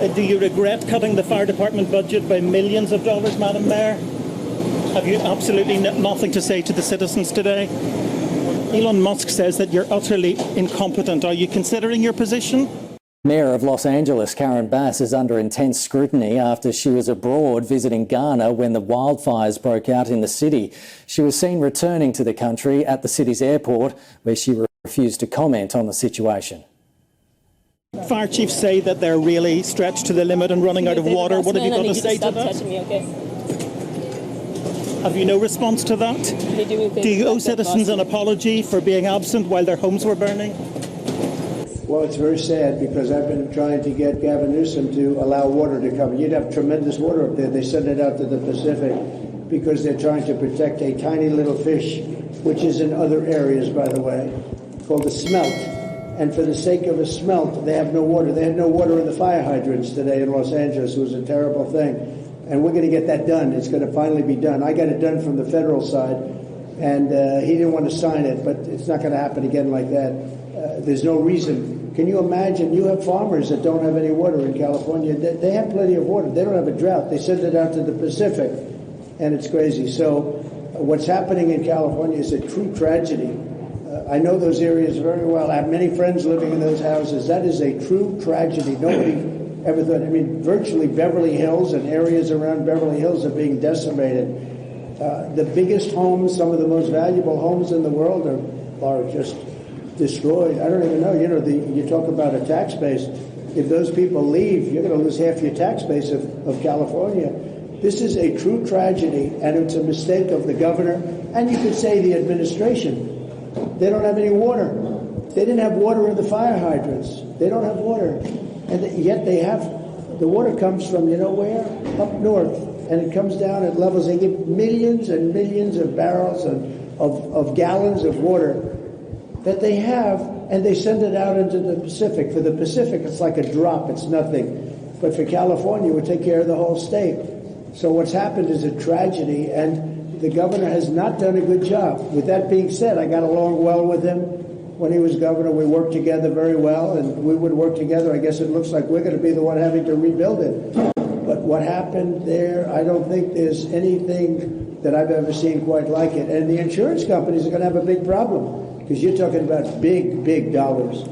Do you regret cutting the fire department budget by millions of dollars, Madam Mayor? Have you absolutely nothing to say to the citizens today? Elon Musk says that you're utterly incompetent. Are you considering your position? Mayor of Los Angeles, Karen Bass, is under intense scrutiny after she was abroad visiting Ghana when the wildfires broke out in the city. She was seen returning to the country at the city's airport, where she refused to comment on the situation. Fire chiefs say that they're really stretched to the limit and running out of water. What have you got to say to that? Have you no response to that? Do you owe citizens an apology for being absent while their homes were burning? Well, it's very sad because I've been trying to get Gavin Newsom to allow water to come. You'd have tremendous water up there. They send it out to the Pacific because they're trying to protect a tiny little fish, which is in other areas, by the way, called a smelt. And for the sake of a smelt, they have no water. They had no water in the fire hydrants today in Los Angeles. It was a terrible thing. And we're going to get that done. It's going to finally be done. I got it done from the federal side, and he didn't want to sign it, but it's not going to happen again like that. There's no reason. Can you imagine? You have farmers that don't have any water in California. They have plenty of water. They don't have a drought. They send it out to the Pacific, and it's crazy. So what's happening in California is a true tragedy. I know those areas very well. I have many friends living in those houses. That is a true tragedy. Nobody ever thought. I mean, virtually Beverly Hills and areas around Beverly Hills are being decimated. The biggest homes, some of the most valuable homes in the world are just destroyed. I don't even know. You know, you talk about a tax base. If those people leave, you're going to lose half your tax base of California. This is a true tragedy, and it's a mistake of the governor, and you could say the administration. They don't have any water. They didn't have water in the fire hydrants. They don't have water. And yet they have, the water comes from, you know where? Up north. And it comes down at levels, they give millions and millions of barrels of gallons of water that they have, and they send it out into the Pacific. For the Pacific, it's like a drop, it's nothing. But for California, it would take care of the whole state. So what's happened is a tragedy, and the governor has not done a good job. With that being said, I got along well with him. When he was governor, we worked together very well, and we would work together. I guess it looks like we're going to be the one having to rebuild it. But what happened there, I don't think there's anything that I've ever seen quite like it. And the insurance companies are going to have a big problem because you're talking about big, big dollars.